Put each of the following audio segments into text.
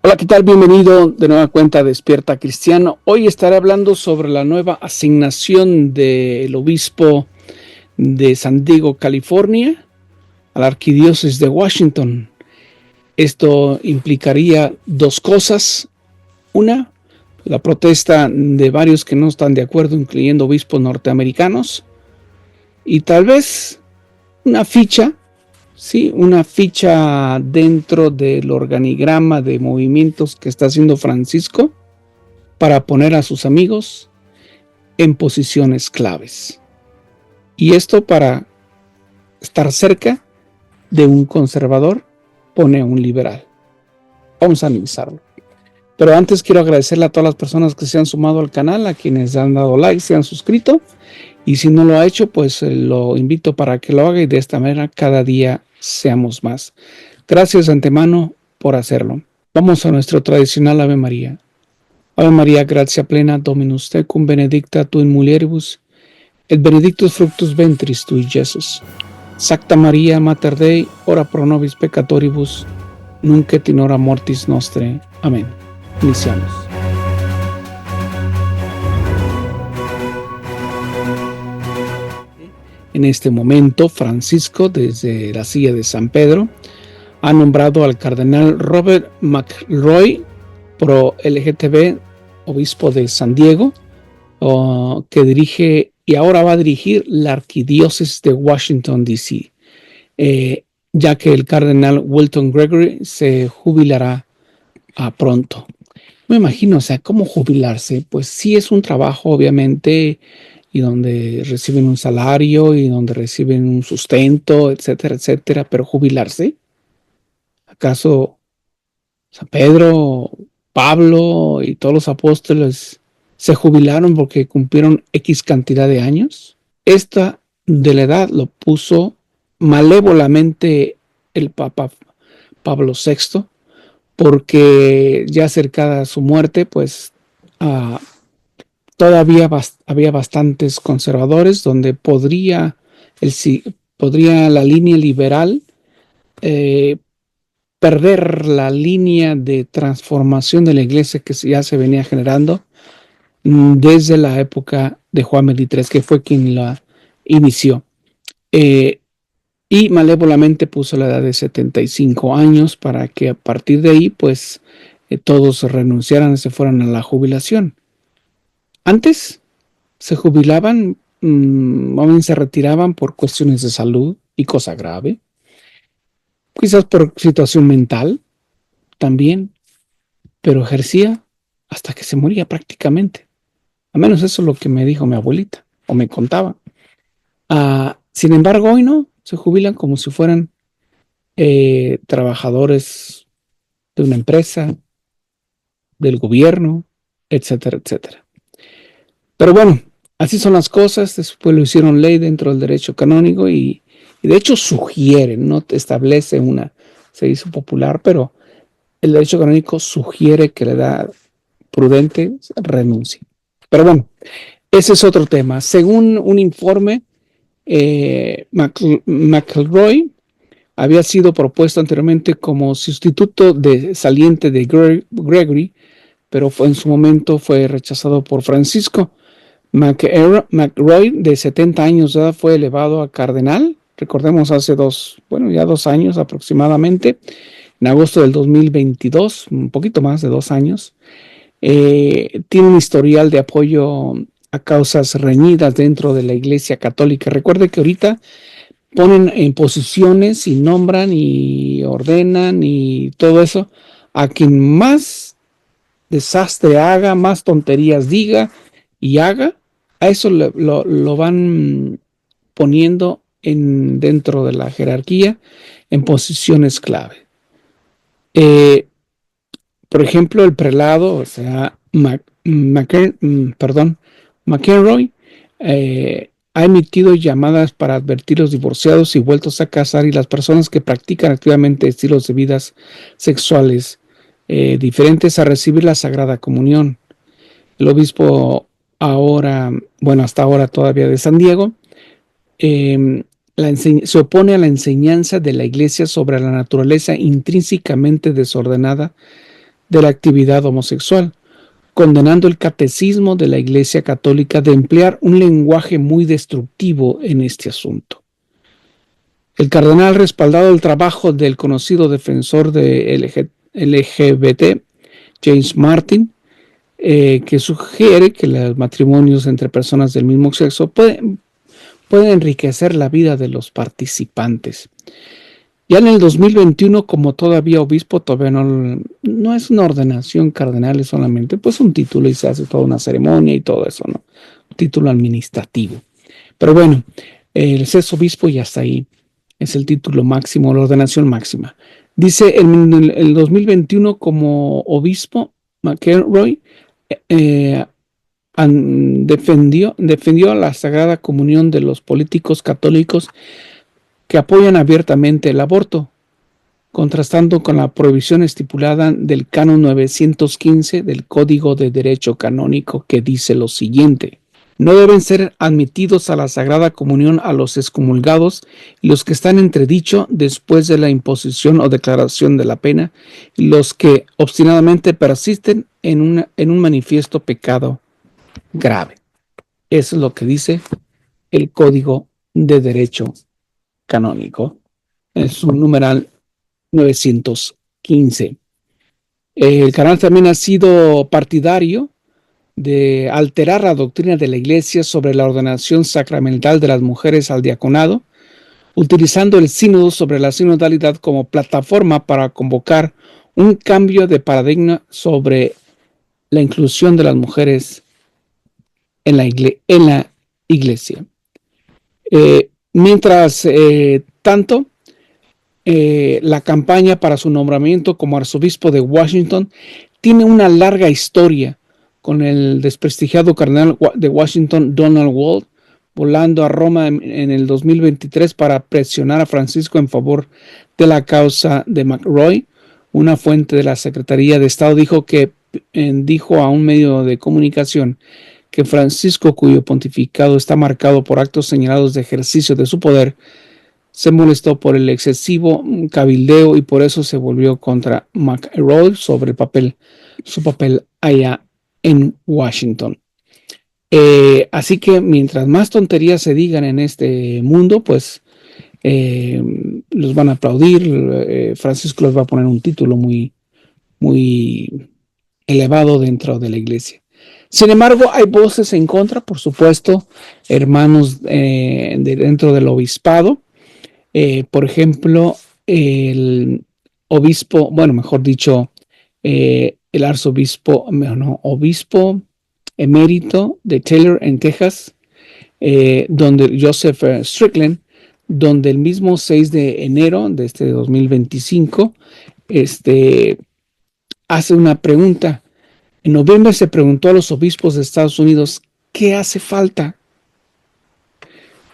Hola, ¿qué tal? Bienvenido de nueva cuenta a Despierta Cristiano. Hoy estaré hablando sobre la nueva asignación del obispo de San Diego, California, a la arquidiócesis de Washington. Esto implicaría dos cosas. Una, la protesta de varios que no están de acuerdo, incluyendo obispos norteamericanos. Y tal vez una ficha. Sí, una ficha dentro del organigrama de movimientos que está haciendo Francisco para poner a sus amigos en posiciones claves. Y esto para estar cerca de un conservador, pone a un liberal. Vamos a analizarlo. Pero antes quiero agradecerle a todas las personas que se han sumado al canal, a quienes han dado like, se han suscrito. Y si no lo ha hecho, pues lo invito para que lo haga y de esta manera cada día seamos más. Gracias de antemano por hacerlo. Vamos a nuestro tradicional Ave María. Ave María, gratia plena, Dominus tecum, benedicta tu in mulieribus, et benedictus fructus ventris tui, Iesus. Sancta Maria, Mater Dei, ora pro nobis peccatoribus, nunc et in hora mortis nostre. Amén. Iniciamos. En este momento, Francisco, desde la silla de San Pedro, ha nombrado al cardenal Robert McElroy, pro LGTB, obispo de San Diego, que dirige y ahora va a dirigir la arquidiócesis de Washington, D.C., ya que el cardenal Wilton Gregory se jubilará pronto. Me imagino, o sea, ¿cómo jubilarse? Pues sí es un trabajo, obviamente, y donde reciben un salario y donde reciben un sustento, etcétera, etcétera, pero jubilarse. ¿Acaso San Pedro, Pablo y todos los apóstoles se jubilaron porque cumplieron X cantidad de años? Esta de la edad lo puso malévolamente el Papa Pablo VI, porque ya cercada a su muerte, pues todavía había bastantes conservadores donde podría la línea liberal perder la línea de transformación de la iglesia que ya se venía generando desde la época de Juan XXIII, que fue quien la inició. Y malévolamente puso la edad de 75 años para que a partir de ahí, pues, todos renunciaran y se fueran a la jubilación. Antes se jubilaban, se retiraban por cuestiones de salud y cosa grave, quizás por situación mental también, pero ejercía hasta que se moría prácticamente. Al menos eso es lo que me dijo mi abuelita o me contaba. Sin embargo, hoy no, se jubilan como si fueran trabajadores de una empresa, del gobierno, etcétera, etcétera. Pero bueno, así son las cosas. Después lo hicieron ley dentro del derecho canónico y de hecho sugieren, no te establece se hizo popular, pero el derecho canónico sugiere que la edad prudente renuncie. Pero bueno, ese es otro tema. Según un informe, McElroy había sido propuesto anteriormente como sustituto saliente de Gregory, pero en su momento fue rechazado por Francisco. McElroy, de 70 años de edad, fue elevado a cardenal. Recordemos, hace 2 años aproximadamente, en agosto del 2022, un poquito más de 2 años. Tiene un historial de apoyo a causas reñidas dentro de la Iglesia Católica. Recuerde que ahorita ponen en posiciones y nombran y ordenan y todo eso a quien más desastre haga, más tonterías diga y haga, a eso lo van poniendo dentro de la jerarquía en posiciones clave. Por ejemplo, el prelado, o sea, McElroy, ha emitido llamadas para advertir a los divorciados y vueltos a casar y las personas que practican activamente estilos de vidas sexuales diferentes a recibir la Sagrada Comunión. El obispo hasta ahora todavía de San Diego, se opone a la enseñanza de la Iglesia sobre la naturaleza intrínsecamente desordenada de la actividad homosexual, condenando el catecismo de la Iglesia Católica de emplear un lenguaje muy destructivo en este asunto. El cardenal ha respaldado el trabajo del conocido defensor de LGBT, James Martin, que sugiere que los matrimonios entre personas del mismo sexo pueden enriquecer la vida de los participantes. Ya en el 2021, como todavía obispo, todavía no es una ordenación cardenal, es solamente pues un título y se hace toda una ceremonia y todo eso, ¿no? Un título administrativo. Pero bueno, el ser obispo ya está ahí. Es el título máximo, la ordenación máxima. Dice en el 2021 como obispo, McElroy defendió la Sagrada Comunión de los políticos católicos que apoyan abiertamente el aborto, contrastando con la prohibición estipulada del Canon 915 del Código de Derecho Canónico, que dice lo siguiente: no deben ser admitidos a la Sagrada Comunión a los excomulgados y los que están entredicho después de la imposición o declaración de la pena, y los que obstinadamente persisten en un manifiesto pecado grave. Eso es lo que dice el Código de Derecho Canónico. Es un numeral 915. El canal también ha sido partidario de alterar la doctrina de la Iglesia sobre la ordenación sacramental de las mujeres al diaconado, utilizando el sínodo sobre la sinodalidad como plataforma para convocar un cambio de paradigma sobre la inclusión de las mujeres en la Iglesia. Mientras tanto, la campaña para su nombramiento como arzobispo de Washington tiene una larga historia, con el desprestigiado cardenal de Washington, Donald Walt, volando a Roma en el 2023 para presionar a Francisco en favor de la causa de McElroy. Una fuente de la Secretaría de Estado dijo a un medio de comunicación que Francisco, cuyo pontificado está marcado por actos señalados de ejercicio de su poder, se molestó por el excesivo cabildeo y por eso se volvió contra McElroy sobre su papel allá en Washington. Así que mientras más tonterías se digan en este mundo, pues los van a aplaudir. Francisco les va a poner un título muy, muy elevado dentro de la iglesia. Sin embargo, hay voces en contra, por supuesto, hermanos dentro del obispado. Por ejemplo, el obispo, bueno, mejor dicho, el arzobispo, obispo emérito de Taylor en Texas, donde Joseph Strickland, donde el mismo 6 de enero de este 2025, hace una pregunta. En noviembre se preguntó a los obispos de Estados Unidos, ¿qué hace falta?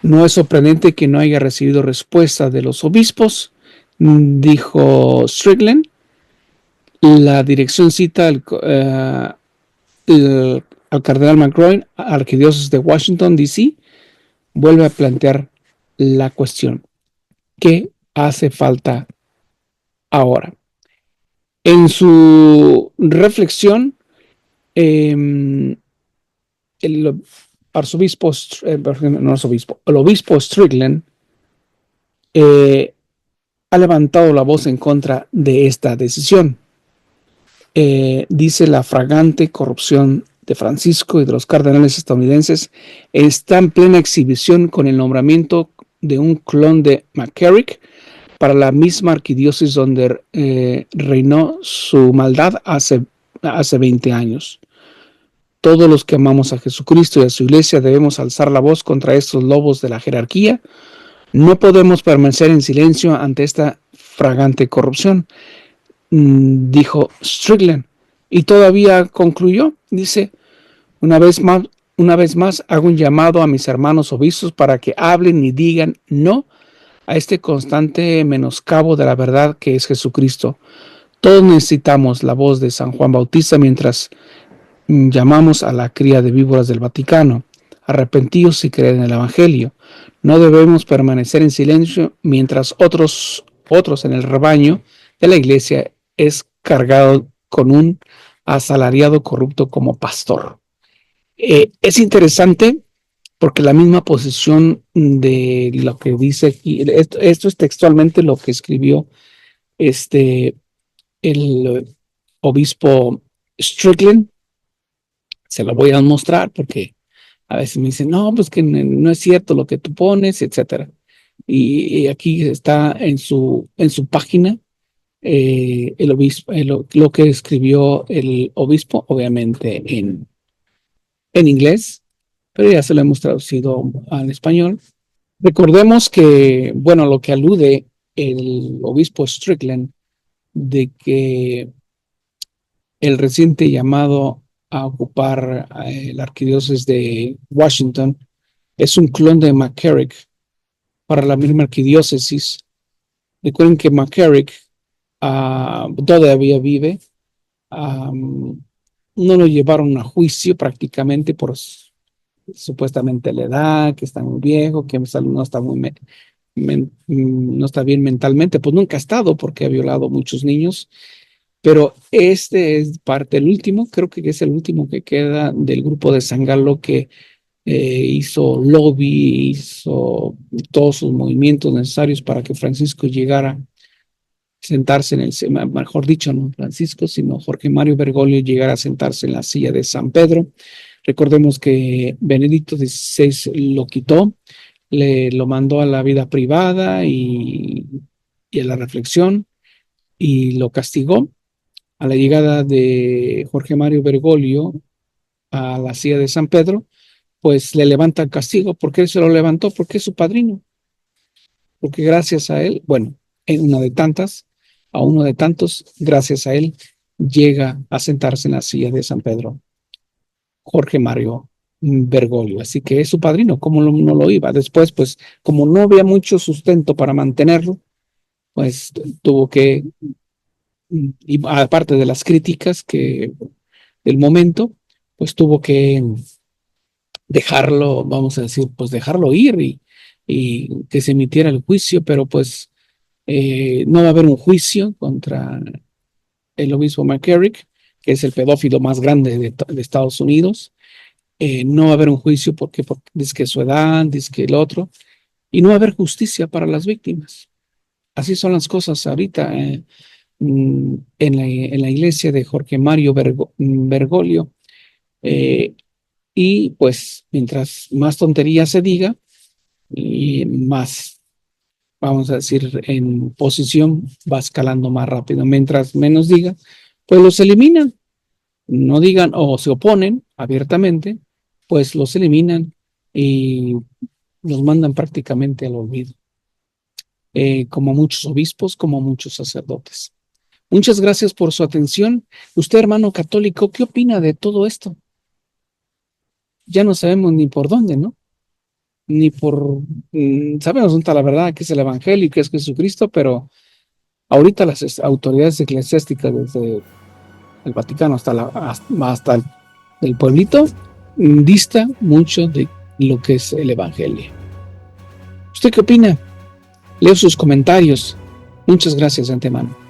No es sorprendente que no haya recibido respuesta de los obispos, dijo Strickland. La dirección cita al cardenal McElroy, arquidiócesis de Washington, D.C., vuelve a plantear la cuestión: ¿qué hace falta ahora? En su reflexión, el obispo Strickland ha levantado la voz en contra de esta decisión. Dice: la flagrante corrupción de Francisco y de los cardenales estadounidenses está en plena exhibición con el nombramiento de un clon de McCarrick para la misma arquidiócesis donde reinó su maldad hace 20 años. Todos los que amamos a Jesucristo y a su iglesia debemos alzar la voz contra estos lobos de la jerarquía. No podemos permanecer en silencio ante esta flagrante corrupción, dijo Strickland. Y todavía concluyó, dice: una vez más hago un llamado a mis hermanos obispos para que hablen y digan no a este constante menoscabo de la verdad que es Jesucristo. Todos necesitamos la voz de San Juan Bautista mientras llamamos a la cría de víboras del Vaticano: arrepentíos y creed en el Evangelio. No debemos permanecer en silencio mientras otros en el rebaño de la iglesia es cargado con un asalariado corrupto como pastor. Es interesante porque la misma posición de lo que dice aquí, esto es textualmente lo que escribió el obispo Strickland. Se lo voy a mostrar porque a veces me dicen, no, pues que no es cierto lo que tú pones, etcétera. Y aquí está en su página el obispo, lo que escribió el obispo, obviamente en inglés, pero ya se lo hemos traducido al español. Recordemos que, bueno, lo que alude el obispo Strickland de que el reciente llamado a ocupar la arquidiócesis de Washington es un clon de McCarrick para la misma arquidiócesis. Recuerden que McCarrick todavía vive. No lo llevaron a juicio prácticamente por supuestamente la edad, que está muy viejo, que no está no está bien mentalmente, pues nunca ha estado porque ha violado a muchos niños, pero este es el último, creo que es el último que queda del grupo de San Galo que hizo lobby, hizo todos sus movimientos necesarios para que Francisco llegara a sentarse mejor dicho, no Francisco, sino Jorge Mario Bergoglio llegara a sentarse en la silla de San Pedro. Recordemos que Benedicto XVI lo quitó, lo mandó a la vida privada y a la reflexión y lo castigó. A la llegada de Jorge Mario Bergoglio a la silla de San Pedro, pues le levanta el castigo. ¿Por qué se lo levantó? Porque es su padrino. Porque gracias a él, bueno, en una de tantas, a uno de tantos, gracias a él, llega a sentarse en la silla de San Pedro Jorge Mario Bergoglio. Así que es su padrino, ¿cómo no lo iba? Después, pues, como no había mucho sustento para mantenerlo, pues tuvo que, y aparte de las críticas del momento, pues tuvo que dejarlo, vamos a decir, pues dejarlo ir y que se emitiera el juicio, pero pues no va a haber un juicio contra el obispo McCarrick, que es el pedófilo más grande de Estados Unidos. No va a haber un juicio porque dice que su edad, dice que el otro, y no va a haber justicia para las víctimas. Así son las cosas ahorita en la iglesia de Jorge Mario Bergoglio. Y pues mientras más tontería se diga, y más, vamos a decir, en posición va escalando más rápido. Mientras menos diga, pues los eliminan. No digan o se oponen abiertamente, pues los eliminan y los mandan prácticamente al olvido, como muchos obispos, como muchos sacerdotes. Muchas gracias por su atención. Usted, hermano católico, ¿qué opina de todo esto? Ya no sabemos ni por dónde, ¿no? Ni sabemos dónde está la verdad, que es el Evangelio y que es Jesucristo, pero ahorita las autoridades eclesiásticas desde el Vaticano hasta el pueblito dista mucho de lo que es el Evangelio. ¿Usted qué opina? Leo sus comentarios. Muchas gracias de antemano.